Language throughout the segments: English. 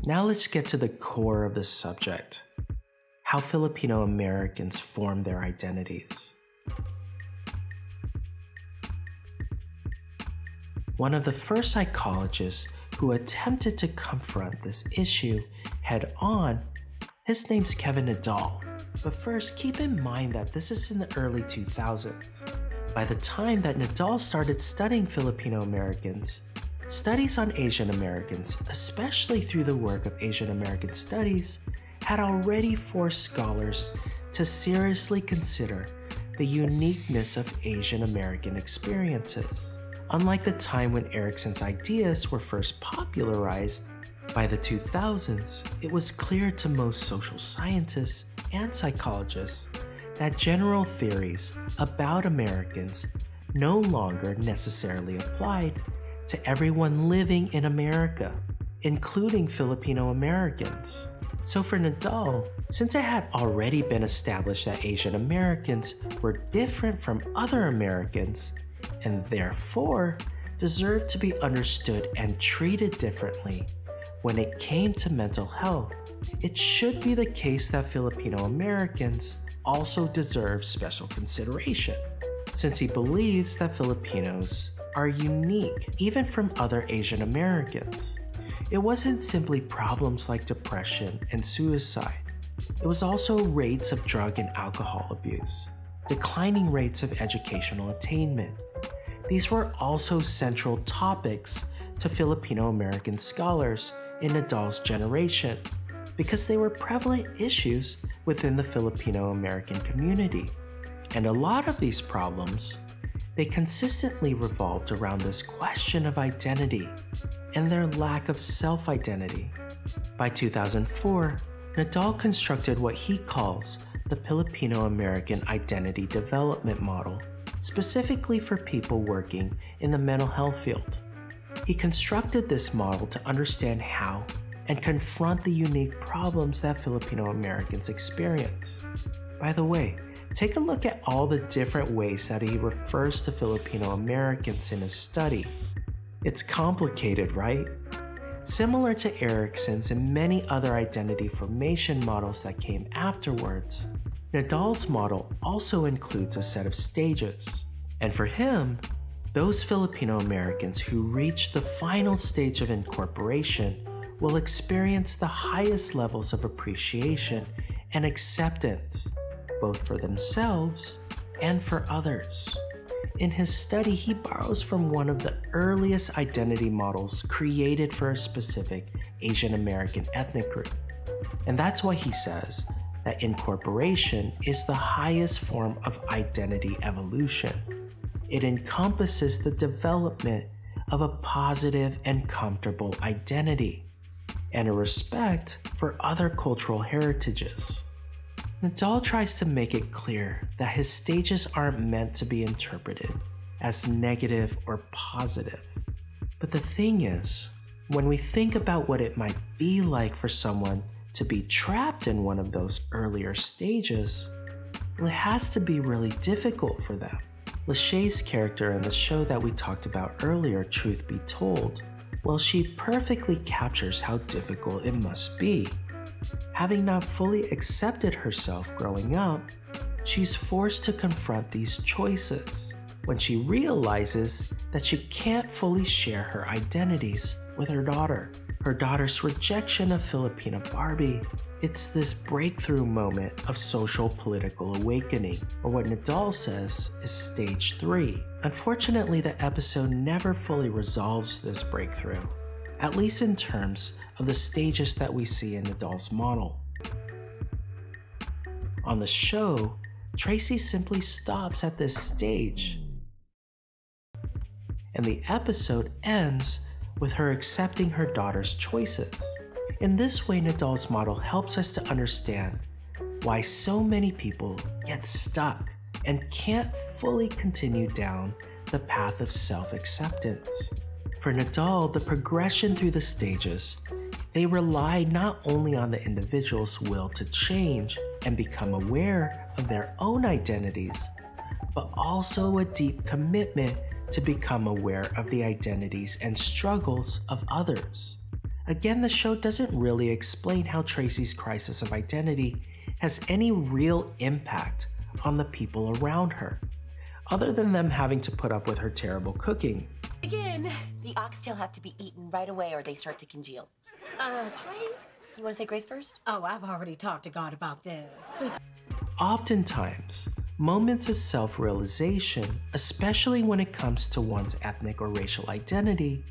Now let's get to the core of the subject: how Filipino Americans form their identities. One of the first psychologists who attempted to confront this issue head-on, his name's Kevin Nadal. But first, keep in mind that this is in the early 2000s. By the time that Nadal started studying Filipino Americans, studies on Asian Americans, especially through the work of Asian American Studies, had already forced scholars to seriously consider the uniqueness of Asian American experiences. Unlike the time when Erikson's ideas were first popularized, by the 2000s, it was clear to most social scientists and psychologists that general theories about Americans no longer necessarily applied to everyone living in America, including Filipino Americans. So for Nadal, since it had already been established that Asian Americans were different from other Americans, and therefore deserved to be understood and treated differently when it came to mental health, it should be the case that Filipino Americans also deserve special consideration, since he believes that Filipinos are unique even from other Asian Americans. It wasn't simply problems like depression and suicide. It was also rates of drug and alcohol abuse, declining rates of educational attainment. These were also central topics to Filipino American scholars in Nadal's generation because they were prevalent issues within the Filipino American community. And a lot of these problems, they consistently revolved around this question of identity and their lack of self-identity. By 2004, Nadal constructed what he calls the Filipino American Identity Development Model, specifically for people working in the mental health field. He constructed this model to understand how and confront the unique problems that Filipino Americans experience. By the way, take a look at all the different ways that he refers to Filipino Americans in his study. It's complicated, right? Similar to Erikson's and many other identity formation models that came afterwards, Nadal's model also includes a set of stages. And for him, those Filipino Americans who reach the final stage of incorporation will experience the highest levels of appreciation and acceptance, both for themselves and for others. In his study, he borrows from one of the earliest identity models created for a specific Asian American ethnic group. And that's why he says that incorporation is the highest form of identity evolution. It encompasses the development of a positive and comfortable identity and a respect for other cultural heritages. Nadal tries to make it clear that his stages aren't meant to be interpreted as negative or positive. But the thing is, when we think about what it might be like for someone to be trapped in one of those earlier stages, well, it has to be really difficult for them. Lachey's character in the show that we talked about earlier, Truth Be Told, well, she perfectly captures how difficult it must be. Having not fully accepted herself growing up, she's forced to confront these choices when she realizes that she can't fully share her identities with her daughter. Her daughter's rejection of Filipina Barbie, it's this breakthrough moment of social political awakening, or what Nadal says is stage 3. Unfortunately, the episode never fully resolves this breakthrough, at least in terms of the stages that we see in Nadal's model. On the show, Tracy simply stops at this stage, and the episode ends with her accepting her daughter's choices. In this way, Nadal's model helps us to understand why so many people get stuck and can't fully continue down the path of self-acceptance. For Nadal, the progression through the stages, they rely not only on the individual's will to change and become aware of their own identities, but also a deep commitment to become aware of the identities and struggles of others. Again, the show doesn't really explain how Tracy's crisis of identity has any real impact on the people around her, other than them having to put up with her terrible cooking. Again, the oxtail have to be eaten right away or they start to congeal. Trace? You want to say grace first? Oh, I've already talked to God about this. Oftentimes, moments of self-realization, especially when it comes to one's ethnic or racial identity,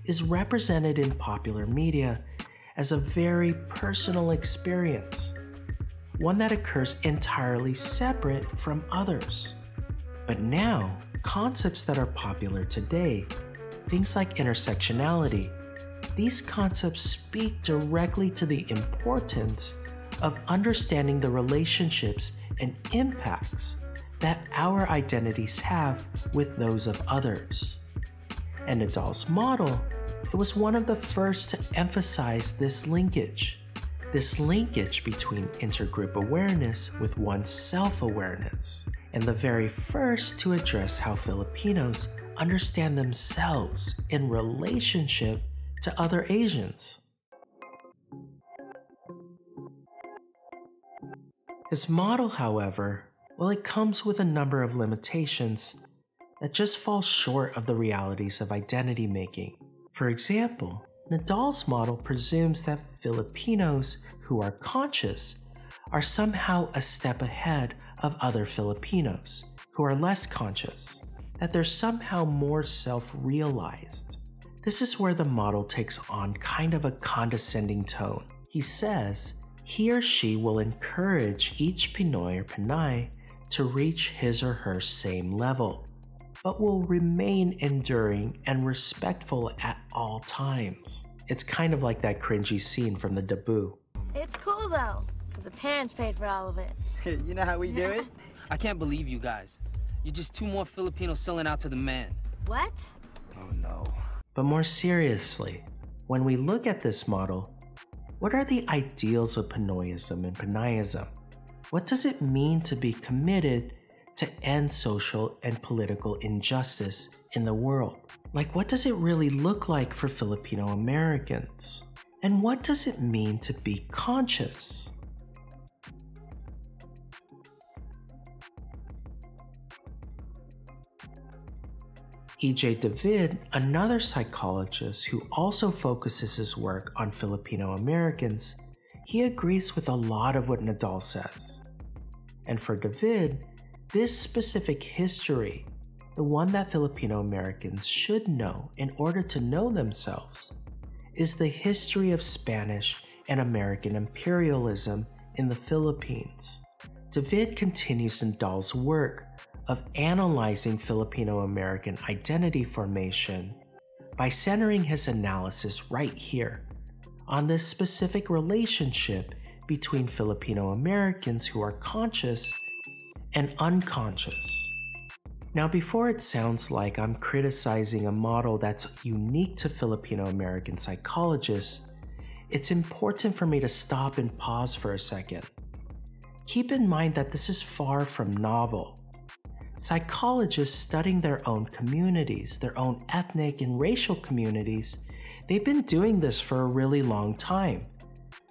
is represented in popular media as a very personal experience, one that occurs entirely separate from others. But now, concepts that are popular today, things like intersectionality, these concepts speak directly to the importance of understanding the relationships and impacts that our identities have with those of others. And Nadal's model, it was one of the first to emphasize this linkage between intergroup awareness with one's self-awareness, and the very first to address how Filipinos understand themselves in relationship to other Asians. His model, however, well, it comes with a number of limitations that just fall short of the realities of identity making. For example, Nadal's model presumes that Filipinos who are conscious are somehow a step ahead of other Filipinos who are less conscious, that they're somehow more self-realized. This is where the model takes on kind of a condescending tone. He says he or she will encourage each Pinoy or Pinay to reach his or her same level, but will remain enduring and respectful at all times. It's kind of like that cringy scene from the debut. It's cool though, because the parents paid for all of it. You know how we do it? I can't believe you guys. You're just two more Filipinos selling out to the man. What? Oh no. But more seriously, when we look at this model, what are the ideals of Pinoyism and Pinayism? What does it mean to be committed to end social and political injustice in the world? Like, what does it really look like for Filipino Americans? And what does it mean to be conscious? E.J. David, another psychologist who also focuses his work on Filipino Americans, he agrees with a lot of what Nadal says. And for David, this specific history, the one that Filipino Americans should know in order to know themselves, is the history of Spanish and American imperialism in the Philippines. David continues Nadal's work of analyzing Filipino American identity formation by centering his analysis right here on this specific relationship between Filipino Americans who are conscious and unconscious. Now, before it sounds like I'm criticizing a model that's unique to Filipino American psychologists, it's important for me to stop and pause for a second. Keep in mind that this is far from novel. Psychologists studying their own communities, their own ethnic and racial communities, they've been doing this for a really long time,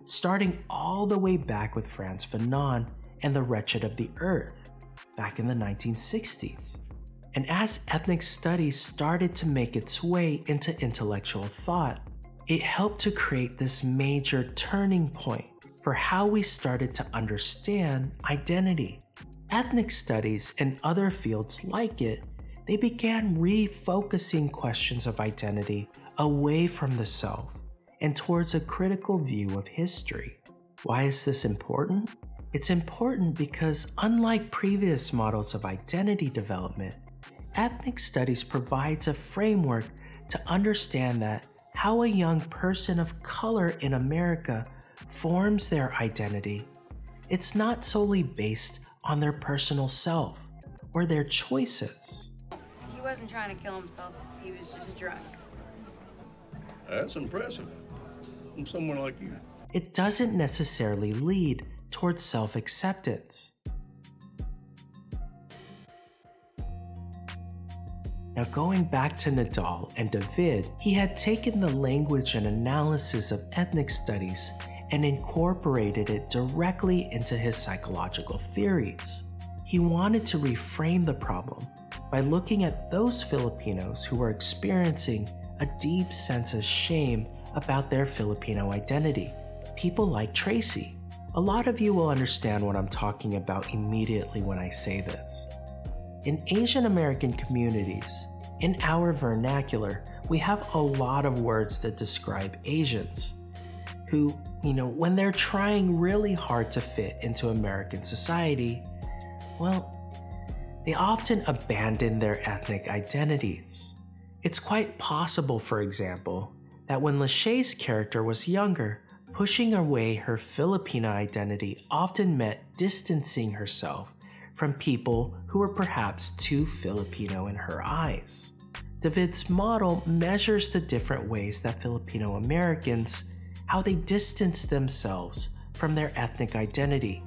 starting all the way back with Frantz Fanon and The Wretched of the Earth back in the 1960s. And as ethnic studies started to make its way into intellectual thought, it helped to create this major turning point for how we started to understand identity. Ethnic studies and other fields like it, they began refocusing questions of identity away from the self and towards a critical view of history. Why is this important? It's important because unlike previous models of identity development, ethnic studies provides a framework to understand that how a young person of color in America forms their identity. It's not solely based on their personal self or their choices. He wasn't trying to kill himself, he was just drunk. That's impressive from someone like you. It doesn't necessarily lead towards self-acceptance. Now, going back to Nadal and David, he had taken the language and analysis of ethnic studies and incorporated it directly into his psychological theories. He wanted to reframe the problem by looking at those Filipinos who were experiencing a deep sense of shame about their Filipino identity. People like Tracy. A lot of you will understand what I'm talking about immediately when I say this. In Asian American communities, in our vernacular, we have a lot of words that describe Asians who, when they're trying really hard to fit into American society, well, they often abandon their ethnic identities. It's quite possible, for example, that when Lachey's character was younger, pushing away her Filipino identity often meant distancing herself from people who were perhaps too Filipino in her eyes. David's model measures the different ways that Filipino Americans, how they distance themselves from their ethnic identity,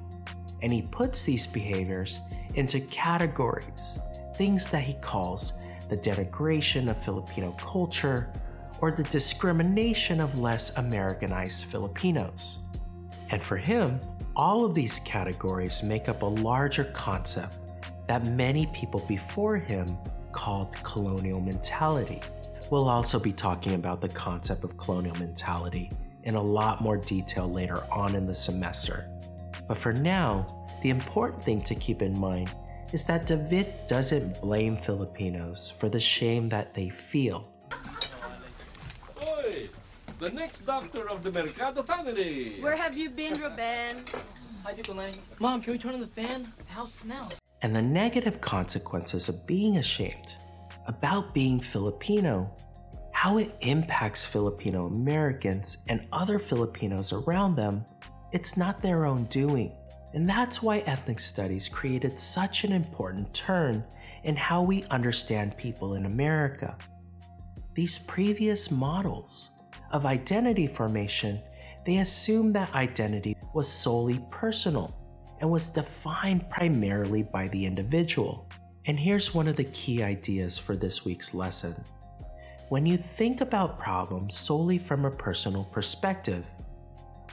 and he puts these behaviors into categories, things that he calls the denigration of Filipino culture or the discrimination of less Americanized Filipinos. And for him, all of these categories make up a larger concept that many people before him called colonial mentality. We'll also be talking about the concept of colonial mentality in a lot more detail later on in the semester. But for now, the important thing to keep in mind is that David doesn't blame Filipinos for the shame that they feel. Oi! The next doctor of the Mercado family! Where have you been, Ruben? Hi, Tito Nay. Mom, can we turn on the fan? The house smells. And the negative consequences of being ashamed about being Filipino, how it impacts Filipino Americans and other Filipinos around them, it's not their own doing. And that's why ethnic studies created such an important turn in how we understand people in America. These previous models of identity formation, they assumed that identity was solely personal and was defined primarily by the individual. And here's one of the key ideas for this week's lesson. When you think about problems solely from a personal perspective,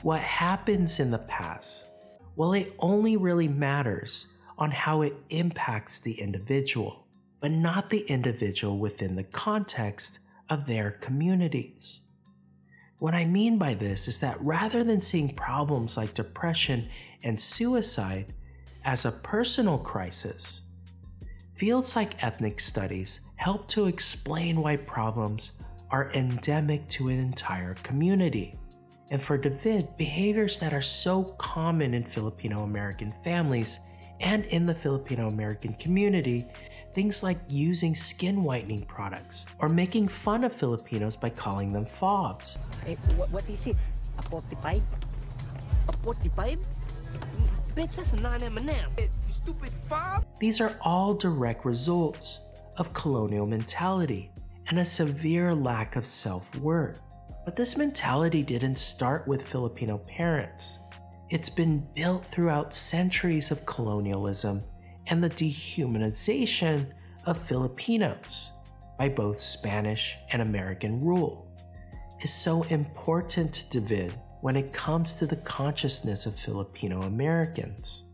what happens in the past, well, it only really matters on how it impacts the individual, but not the individual within the context of their communities. What I mean by this is that rather than seeing problems like depression and suicide as a personal crisis, fields like ethnic studies help to explain why problems are endemic to an entire community. And for David, behaviors that are so common in Filipino American families and in the Filipino American community, things like using skin whitening products or making fun of Filipinos by calling them fobs. Hey, what is it? A 45? A 45? Bitch, that's a 9M&M. You stupid fob! These are all direct results of colonial mentality and a severe lack of self-worth. But this mentality didn't start with Filipino parents. It's been built throughout centuries of colonialism and the dehumanization of Filipinos by both Spanish and American rule. Is so important to David when it comes to the consciousness of Filipino Americans.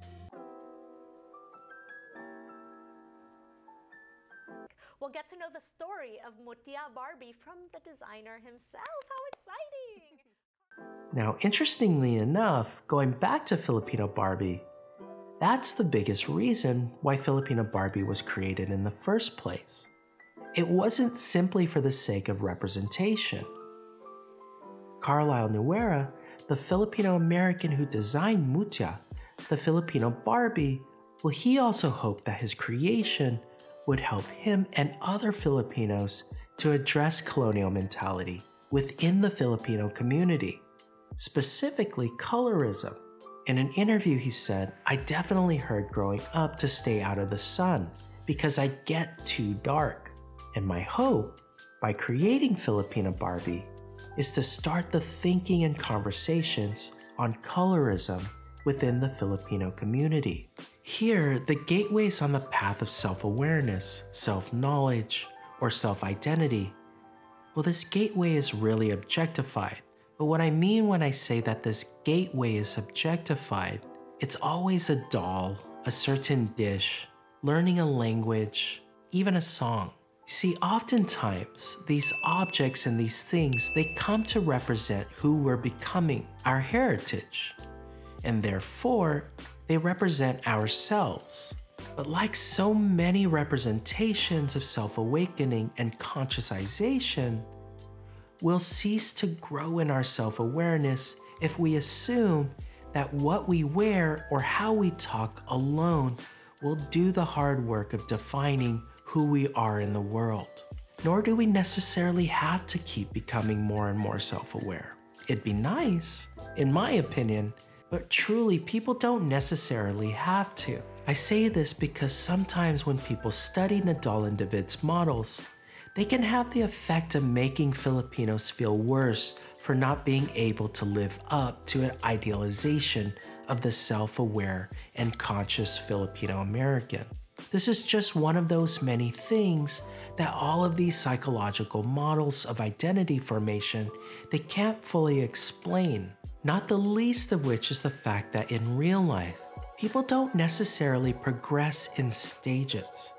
We'll get to know the story of Mutia Barbie from the designer himself. How exciting! Now, interestingly enough, going back to Filipino Barbie, that's the biggest reason why Filipino Barbie was created in the first place. It wasn't simply for the sake of representation. Carlisle Nuera, the Filipino American who designed Mutia, the Filipino Barbie, well, he also hoped that his creation would help him and other Filipinos to address colonial mentality within the Filipino community, specifically colorism. In an interview, he said, "I definitely heard growing up to stay out of the sun because I'd get too dark. And my hope, by creating Filipino Barbie, is to start the thinking and conversations on colorism within the Filipino community." Here, the gateways on the path of self-awareness, self-knowledge, or self-identity, well, this gateway is really objectified. But what I mean when I say that this gateway is objectified, it's always a doll, a certain dish, learning a language, even a song. You see, oftentimes, these objects and these things, they come to represent who we're becoming, our heritage. And therefore, they represent ourselves. But like so many representations of self-awakening and consciousization, we'll cease to grow in our self-awareness if we assume that what we wear or how we talk alone will do the hard work of defining who we are in the world. Nor do we necessarily have to keep becoming more and more self-aware. It'd be nice, in my opinion, but truly people don't necessarily have to. I say this because sometimes when people study Nadal and David's models, they can have the effect of making Filipinos feel worse for not being able to live up to an idealization of the self-aware and conscious Filipino American. This is just one of those many things that all of these psychological models of identity formation, they can't fully explain. Not the least of which is the fact that in real life, people don't necessarily progress in stages.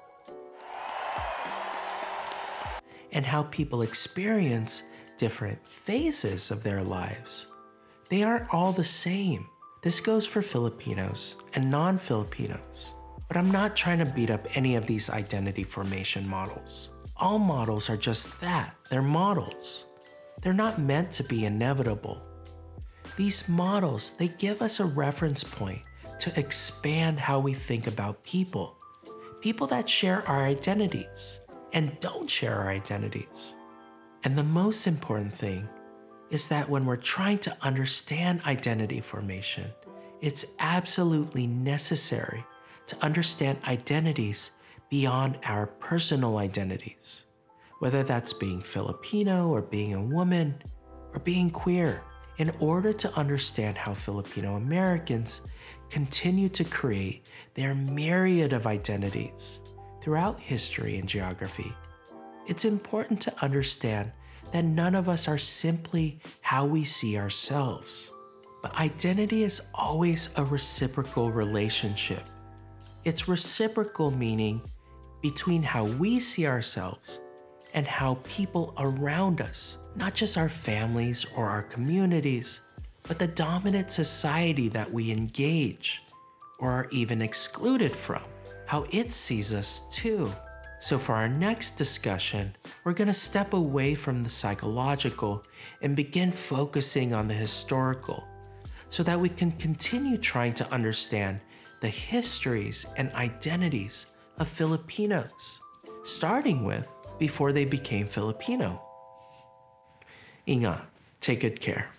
And how people experience different phases of their lives, they aren't all the same. This goes for Filipinos and non-Filipinos. But I'm not trying to beat up any of these identity formation models. All models are just that, they're models. They're not meant to be inevitable. These models, they give us a reference point to expand how we think about people. People that share our identities and don't share our identities. And the most important thing is that when we're trying to understand identity formation, it's absolutely necessary to understand identities beyond our personal identities, whether that's being Filipino or being a woman or being queer, in order to understand how Filipino Americans continue to create their myriad of identities throughout history and geography. It's important to understand that none of us are simply how we see ourselves, but identity is always a reciprocal relationship. It's reciprocal, meaning between how we see ourselves and how people around us, not just our families or our communities, but the dominant society that we engage or are even excluded from, how it sees us too. So for our next discussion, we're going to step away from the psychological and begin focusing on the historical, so that we can continue trying to understand the histories and identities of Filipinos, starting with before they became Filipino. Ingat, take good care.